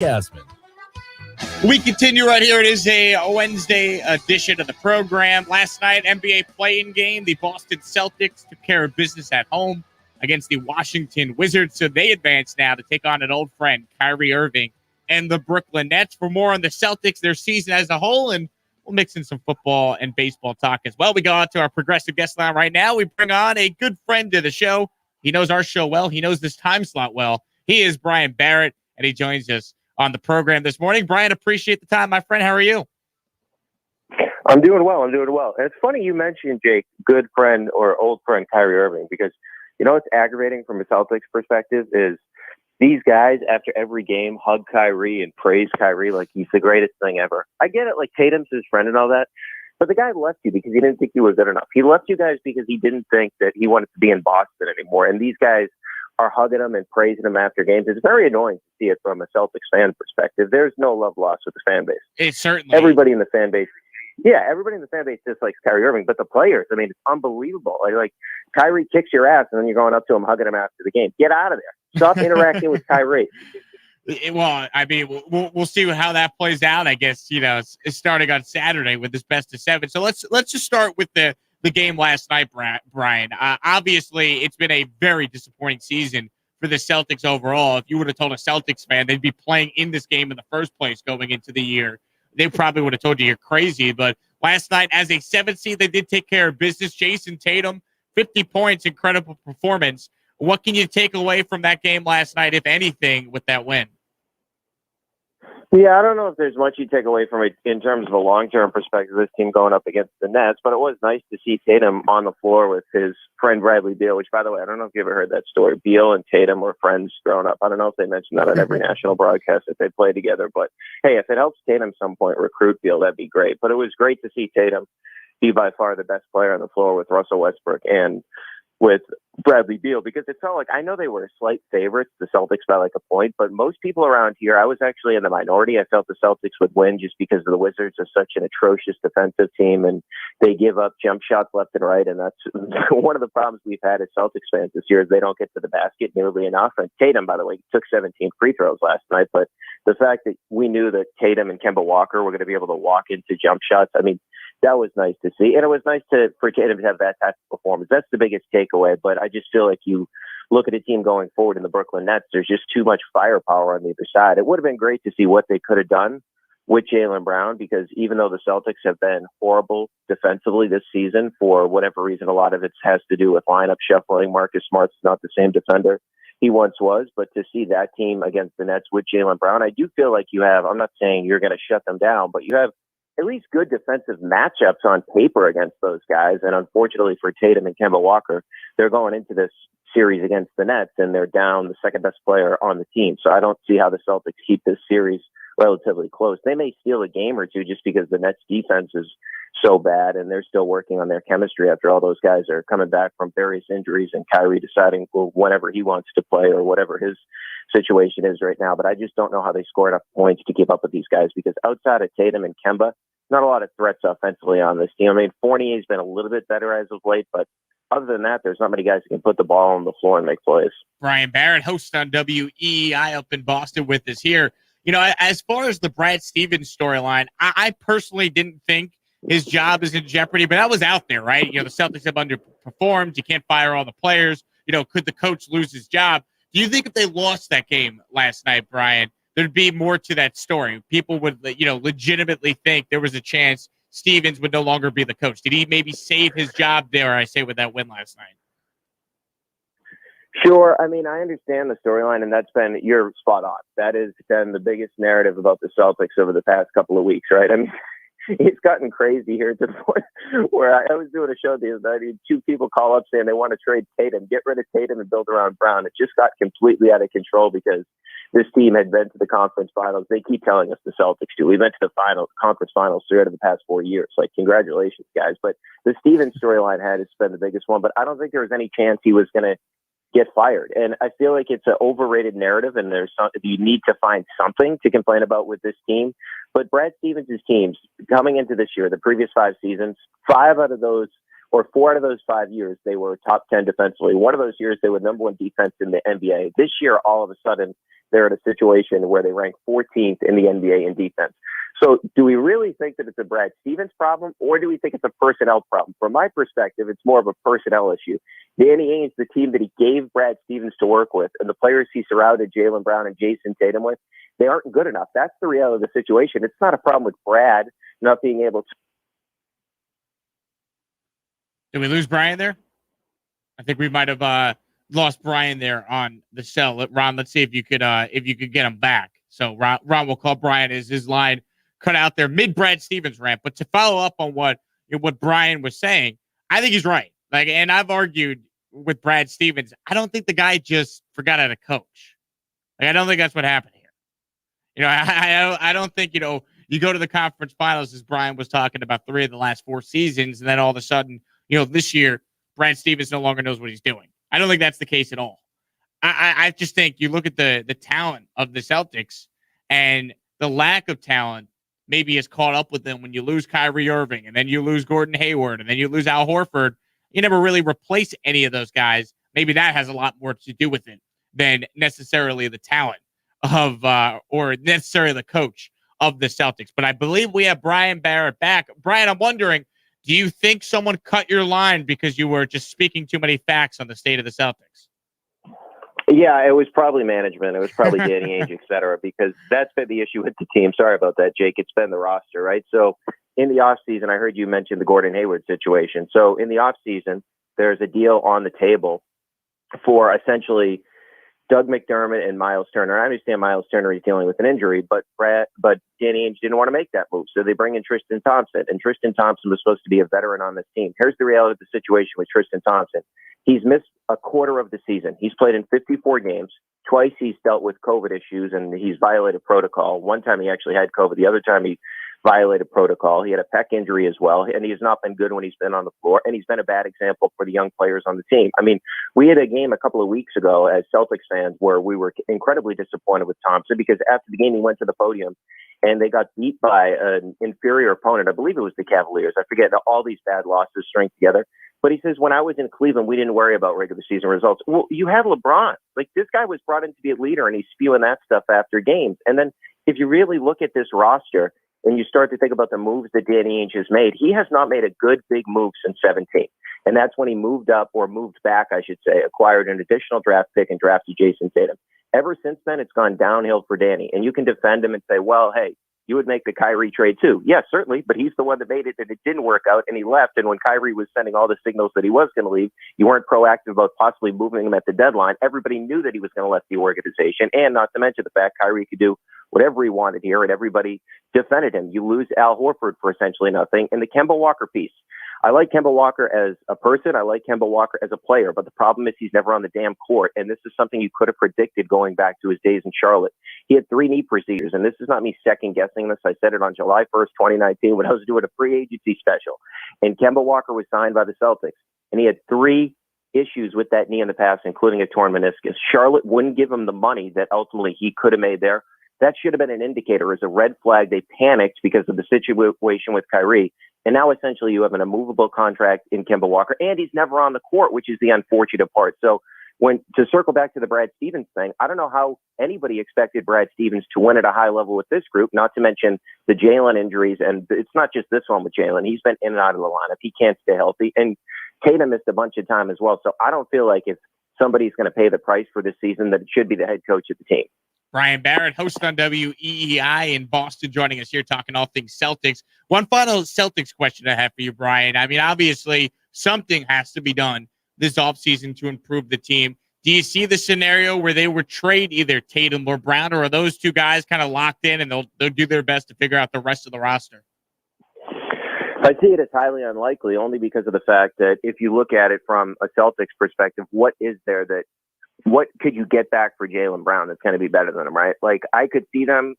Asman. We continue right here. It is a Wednesday edition of the program. Last night, NBA play-in game. The Boston Celtics took care of business at home against the Washington Wizards. So they advance now to take on an old friend, Kyrie Irving, and the Brooklyn Nets. For more on the Celtics, their season as a whole, and we'll mix in some football and baseball talk as well. We go on to our progressive guest line right now. We bring on a good friend to the show. He knows our show well. He knows this time slot well. He is Brian Barrett, and he joins us on the program this morning. Brian, appreciate the time, my friend. How are you? I'm doing well. And it's funny you mentioned, Jake, good friend or old friend Kyrie Irving, because you know what's aggravating from a Celtics perspective is these guys after every game hug Kyrie and praise Kyrie like he's the greatest thing ever. I get it, like Tatum's his friend and all that, but the guy left you because he didn't think you were good enough. He left you guys because he didn't think that he wanted to be in Boston anymore. And these guys are hugging him and praising him after games. It's very annoying to see it from a Celtics fan perspective. There's no love lost with the fan base. It's certainly everybody in the fan base. Yeah, everybody in the fan base dislikes Kyrie Irving, but the players, I mean, it's unbelievable. Like Kyrie kicks your ass, and then you're going up to him, hugging him after the game. Get out of there. Stop interacting with Kyrie. Well, I mean, we'll see how that plays out. I guess it's starting on Saturday with this best of 7. So let's just start with the game last night, Brian. Obviously, it's been a very disappointing season for the Celtics overall. If you would have told a Celtics fan they'd be playing in this game in the first place going into the year, they probably would have told you you're crazy. But last night, as a 7th seed, they did take care of business. Jason Tatum, 50 points, incredible performance. What can you take away from that game last night, if anything, with that win? Yeah, I don't know if there's much you take away from it in terms of a long-term perspective, this team going up against the Nets, but it was nice to see Tatum on the floor with his friend Bradley Beal, which, by the way, I don't know if you ever heard that story. Beal and Tatum were friends growing up. I don't know if they mentioned that on every national broadcast if they play together, but hey, if it helps Tatum some point recruit Beal, that'd be great. But it was great to see Tatum be by far the best player on the floor with Russell Westbrook and with Bradley Beal, because it felt like, I know they were slight favorites, the Celtics, by like a point, but most people around here, I was actually in the minority. I felt the Celtics would win just because the Wizards are such an atrocious defensive team and they give up jump shots left and right. And that's one of the problems we've had as Celtics fans this year is they don't get to the basket nearly enough. And Tatum, by the way, took 17 free throws last night, but the fact that we knew that Tatum and Kemba Walker were going to be able to walk into jump shots, I mean, that was nice to see. And it was nice for Tatum to have that type of performance. That's the biggest takeaway. But I just feel like you look at a team going forward in the Brooklyn Nets, there's just too much firepower on either side. It would have been great to see what they could have done with Jaylen Brown, because even though the Celtics have been horrible defensively this season, for whatever reason, a lot of it has to do with lineup shuffling. Marcus Smart's not the same defender he once was. But to see that team against the Nets with Jaylen Brown, I do feel like you have, I'm not saying you're going to shut them down, but you have at least good defensive matchups on paper against those guys. And unfortunately for Tatum and Kemba Walker, they're going into this series against the Nets and they're down the second best player on the team. So I don't see how the Celtics keep this series relatively close. They may steal a game or two just because the Nets defense is so bad and they're still working on their chemistry after all those guys are coming back from various injuries and Kyrie deciding whenever he wants to play or whatever his situation is right now. But I just don't know how they score enough points to keep up with these guys, because outside of Tatum and Kemba, not a lot of threats offensively on this team. I mean, Fournier's been a little bit better as of late, but other than that, there's not many guys who can put the ball on the floor and make plays. Brian Barrett, host on WEEI up in Boston with us here. As far as the Brad Stevens storyline, I personally didn't think his job is in jeopardy, but that was out there, right? The Celtics have underperformed. You can't fire all the players. Could the coach lose his job? Do you think if they lost that game last night, Brian, there'd be more to that story? People would, legitimately think there was a chance Stevens would no longer be the coach. Did he maybe save his job there, I say, with that win last night? Sure. I mean, I understand the storyline, and you're spot on. That has been the biggest narrative about the Celtics over the past couple of weeks, right? I mean, it's gotten crazy here to the point where I was doing a show the other night. I mean, 2 people call up saying they want to trade Tatum, get rid of Tatum and build around Brown. It just got completely out of control because this team had been to the conference finals. They keep telling us the Celtics do. We went to the conference finals 3 out of the past 4 years. Like, congratulations, guys. But the Stevens storyline has been the biggest one. But I don't think there was any chance he was going to get fired. And I feel like it's an overrated narrative, and you need to find something to complain about with this team. But Brad Stevens' teams coming into this year, the previous 5 seasons, 4 out of those 5 years, they were top 10 defensively. One of those years, they were number 1 defense in the NBA. This year, all of a sudden, they're in a situation where they rank 14th in the NBA in defense. So do we really think that it's a Brad Stevens problem, or do we think it's a personnel problem? From my perspective, it's more of a personnel issue. Danny Ainge, the team that he gave Brad Stevens to work with, and the players he surrounded Jaylen Brown and Jason Tatum with, they aren't good enough. That's the reality of the situation. It's not a problem with Brad not being able to. Did we lose Brian there? I think we might have lost Brian there on the cell. Ron, let's see if you could get him back. So Ron will call Brian as his line cut out there mid Brad Stevens rant. But to follow up on what Brian was saying, I think he's right. And I've argued with Brad Stevens. I don't think the guy just forgot how to coach. I don't think that's what happened here. I don't think, you go to the conference finals, as Brian was talking about, 3 of the last 4 seasons, and then all of a sudden, this year, Brad Stevens no longer knows what he's doing. I don't think that's the case at all. I just think you look at the talent of the Celtics, and the lack of talent maybe has caught up with them when you lose Kyrie Irving, and then you lose Gordon Hayward, and then you lose Al Horford. You never really replace any of those guys. Maybe that has a lot more to do with it than necessarily the talent of or necessarily the coach of the Celtics. But I believe we have Brian Barrett back. Brian, I'm wondering, do you think someone cut your line because you were just speaking too many facts on the state of the Celtics? Yeah, it was probably management. It was probably Danny Ainge, et cetera, because that's been the issue with the team. Sorry about that, Jake. It's been the roster, right? So in the offseason, I heard you mention the Gordon Hayward situation. So in the offseason, there's a deal on the table for essentially Doug McDermott and Miles Turner. I understand Miles Turner is dealing with an injury, but Danny Ainge didn't want to make that move. So they bring in Tristan Thompson, and Tristan Thompson was supposed to be a veteran on this team. Here's the reality of the situation with Tristan Thompson. He's missed a quarter of the season. He's played in 54 games. Twice he's dealt with COVID issues, and he's violated protocol. One time he actually had COVID. The other time he violated protocol. He had a pec injury as well, and he has not been good when he's been on the floor, and he's been a bad example for the young players on the team. I mean, we had a game a couple of weeks ago as Celtics fans where we were incredibly disappointed with Thompson because after the game he went to the podium and they got beat by an inferior opponent. I believe it was the Cavaliers. I forget. All these bad losses string together. But he says, when I was in Cleveland, we didn't worry about regular season results. Well, you have LeBron. This guy was brought in to be a leader, and he's spewing that stuff after games. And then if you really look at this roster and you start to think about the moves that Danny Ainge has made, he has not made a good big move since 17. And that's when he moved up, or moved back, I should say, acquired an additional draft pick and drafted Jason Tatum. Ever since then, it's gone downhill for Danny. And you can defend him and say, well, hey, you would make the Kyrie trade too. Yes, certainly, but he's the one that made it, and it didn't work out, and he left. And when Kyrie was sending all the signals that he was going to leave, you weren't proactive about possibly moving him at the deadline. Everybody knew that he was going to left the organization, and not to mention the fact Kyrie could do whatever he wanted here, and everybody defended him. You lose Al Horford for essentially nothing. And the Kemba Walker piece. I like Kemba Walker as a person. I like Kemba Walker as a player, but the problem is he's never on the damn court. And this is something you could have predicted going back to his days in Charlotte. He had 3 knee procedures, and this is not me second guessing this. I said it on July 1st, 2019, when I was doing a free agency special. And Kemba Walker was signed by the Celtics, and he had 3 issues with that knee in the past, including a torn meniscus. Charlotte wouldn't give him the money that ultimately he could have made there. That should have been an indicator, as a red flag. They panicked because of the situation with Kyrie. And now essentially you have an immovable contract in Kemba Walker, and he's never on the court, which is the unfortunate part. So to circle back to the Brad Stevens thing, I don't know how anybody expected Brad Stevens to win at a high level with this group, not to mention the Jalen injuries. And it's not just this one with Jalen. He's been in and out of the lineup. He can't stay healthy. And Tatum missed a bunch of time as well. So I don't feel like if somebody's going to pay the price for this season, that it should be the head coach of the team. Brian Barrett, host on WEEI in Boston, joining us here talking all things Celtics. One final Celtics question I have for you, Brian. I mean, obviously, something has to be done this offseason to improve the team. Do you see the scenario where they would trade either Tatum or Brown, or are those two guys kind of locked in and they'll do their best to figure out the rest of the roster? I see it as highly unlikely, only because of the fact that if you look at it from a Celtics perspective, what could you get back for Jaylen Brown that's going to be better than him, right? Like, I could see them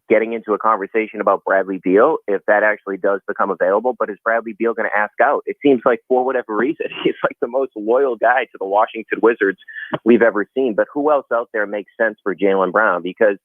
getting into a conversation about Bradley Beal if that actually does become available. But is Bradley Beal going to ask out? It seems like, for whatever reason, he's like the most loyal guy to the Washington Wizards we've ever seen. But who else out there makes sense for Jaylen Brown? Because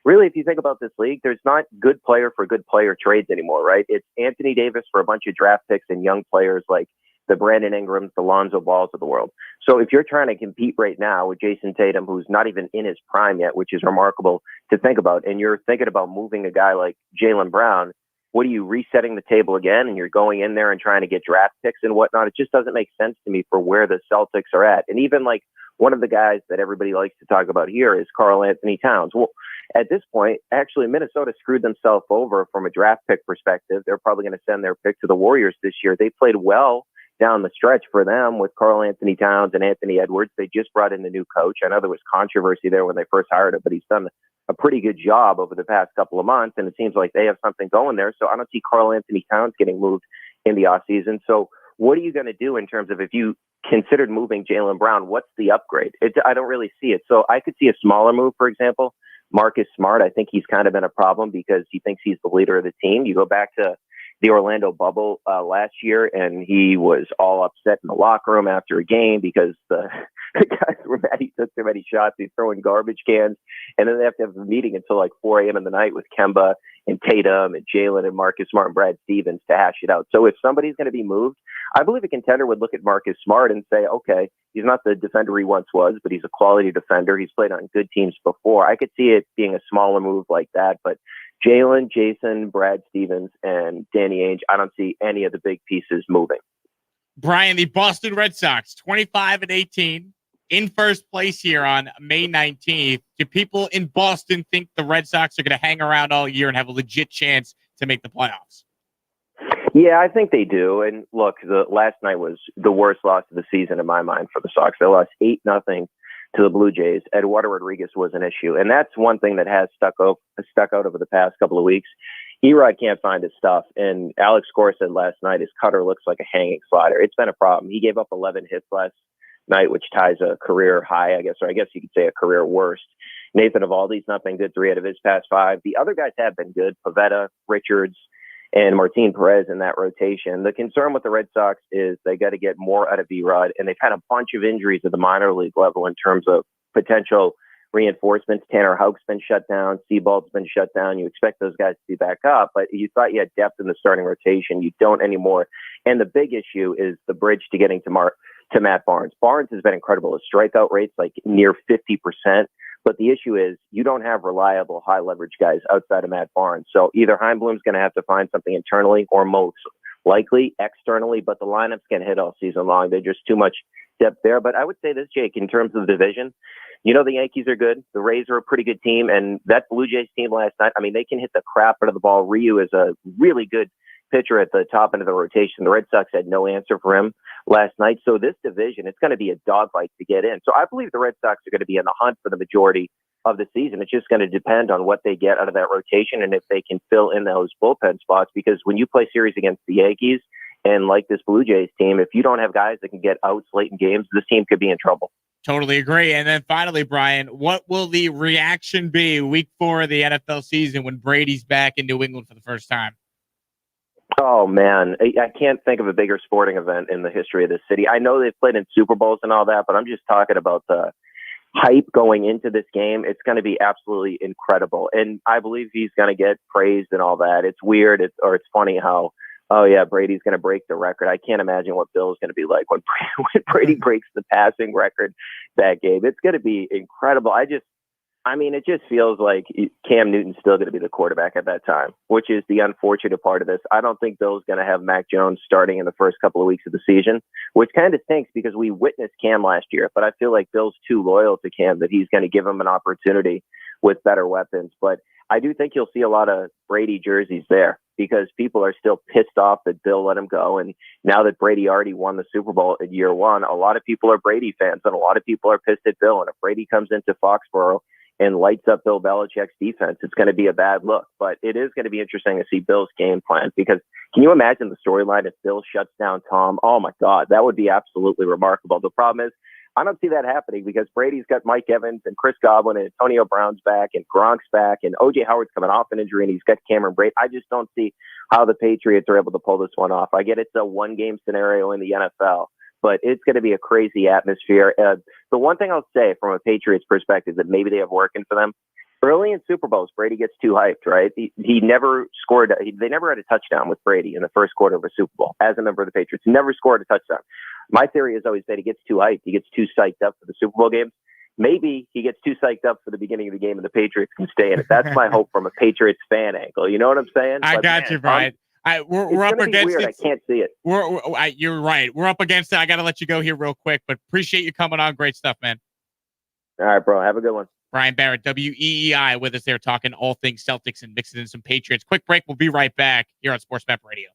really, if you think about this league, there's not good player for good player trades anymore, right? It's Anthony Davis for a bunch of draft picks and young players like the Brandon Ingrams, the Lonzo Balls of the world. So if you're trying to compete right now with Jason Tatum, who's not even in his prime yet, which is remarkable to think about, and you're thinking about moving a guy like Jaylen Brown, what are you resetting the table again? And you're going in there and trying to get draft picks and whatnot. It just doesn't make sense to me for where the Celtics are at. And even like one of the guys that everybody likes to talk about here is Karl Anthony Towns. Well, at this point, actually, Minnesota screwed themselves over from a draft pick perspective. They're probably going to send their pick to the Warriors this year. They played well down the stretch for them with Karl Anthony Towns and Anthony Edwards. They just brought in the new coach. I know there was controversy there when they first hired him, but he's done a pretty good job over the past couple of months, and it seems like they have something going there. So I don't see Karl Anthony Towns getting moved in the offseason. So what are you going to do in terms of if you considered moving Jaylen Brown, what's the upgrade? I don't really see it. So I could see a smaller move, for example. Marcus Smart, I think he's kind of been a problem because he thinks he's the leader of the team. You go back to the Orlando bubble last year, and he was all upset in the locker room after a game because the guys were mad he took too many shots. He's throwing garbage cans, and then they have to have a meeting until like 4 a.m. in the night with Kemba and Tatum and Jalen and Marcus Smart and Brad Stevens to hash it out. So if somebody's going to be moved, I believe a contender would look at Marcus Smart and say, okay, he's not the defender he once was, but he's a quality defender. He's played on good teams before. I could see it being a smaller move like that, but Jalen, Jason, Brad Stevens, and Danny Ainge, I don't see any of the big pieces moving. Brian, the Boston Red Sox, 25-18, in first place here on May 19th. Do people in Boston think the Red Sox are going to hang around all year and have a legit chance to make the playoffs? Yeah, I think they do. And look, the last night was the worst loss of the season in my mind for the Sox. They lost 8-0 to the Blue Jays. Eduardo Rodriguez was an issue. And that's one thing that has stuck out over the past couple of weeks. Erod can't find his stuff. And Alex Cora said last night his cutter looks like a hanging slider. It's been a problem. He gave up 11 hits last night, which ties a career high, I guess, or I guess you could say a career worst. Nathan Eovaldi's not been good 3 out of his past 5. The other guys have been good. Pivetta, Richards, and Martin Perez in that rotation. The concern with the Red Sox is they got to get more out of Erod, and they've had a bunch of injuries at the minor league level in terms of potential reinforcements. Tanner Houck's been shut down. Seabald's been shut down. You expect those guys to be back up, but you thought you had depth in the starting rotation. You don't anymore. And the big issue is the bridge to getting to Matt Barnes. Barnes has been incredible. His strikeout rate's like near 50%. But the issue is you don't have reliable high leverage guys outside of Matt Barnes. So either Heimblum's going to have to find something internally or most likely externally, but the lineups can hit all season long. They're just too much depth there. But I would say this, Jake, in terms of the division, you know, the Yankees are good. The Rays are a pretty good team. And that Blue Jays team last night, I mean, they can hit the crap out of the ball. Ryu is a really good pitcher at the top end of the rotation. The Red Sox had no answer for him last night. So this division, it's going to be a dogfight to get in. So I believe the Red Sox are going to be in the hunt for the majority of the season. It's just going to depend on what they get out of that rotation and if they can fill in those bullpen spots. Because when you play series against the Yankees and like this Blue Jays team, if you don't have guys that can get outs late in games, this team could be in trouble. Totally agree. And then finally, Brian, what will the reaction be week 4 of the NFL season when Brady's back in New England for the first time? Oh, man, I can't think of a bigger sporting event in the history of this city. I know they've played in Super Bowls and all that, but I'm just talking about the hype going into this game. It's going to be absolutely incredible. And I believe he's going to get praised and all that. It's weird. It's funny how, oh, yeah, Brady's going to break the record. I can't imagine what Bill's going to be like when Brady breaks the passing record that game. It's going to be incredible. It just feels like Cam Newton's still going to be the quarterback at that time, which is the unfortunate part of this. I don't think Bill's going to have Mac Jones starting in the first couple of weeks of the season, which kind of stinks because we witnessed Cam last year. But I feel like Bill's too loyal to Cam that he's going to give him an opportunity with better weapons. But I do think you'll see a lot of Brady jerseys there because people are still pissed off that Bill let him go. And now that Brady already won the Super Bowl in year 1, a lot of people are Brady fans and a lot of people are pissed at Bill. And if Brady comes into Foxborough and lights up Bill Belichick's defense, it's going to be a bad look. But it is going to be interesting to see Bill's game plan because can you imagine the storyline if Bill shuts down Tom? Oh, my God, that would be absolutely remarkable. The problem is I don't see that happening because Brady's got Mike Evans and Chris Godwin and Antonio Brown's back and Gronk's back and O.J. Howard's coming off an injury and he's got Cameron Brate. I just don't see how the Patriots are able to pull this one off. I get it's a one-game scenario in the NFL, but it's going to be a crazy atmosphere. The one thing I'll say from a Patriots perspective that maybe they have working for them, Early in Super Bowls, Brady gets too hyped, right? He never scored. They never had a touchdown with Brady in the first quarter of a Super Bowl as a member of the Patriots. He never scored a touchdown. My theory is always that he gets too hyped. He gets too psyched up for the Super Bowl games. Maybe he gets too psyched up for the beginning of the game and the Patriots can stay in it. That's my hope from a Patriots fan angle. You know what I'm saying? I got you, Brian. We're up against weird. it. I can't see it. You're right. We're up against it. I got to let you go here real quick, but appreciate you coming on. Great stuff, man. All right, bro. Have a good one. Brian Barrett, WEEI, with us there talking all things Celtics and mixing in some Patriots. Quick break. We'll be right back here on Sports Map Radio.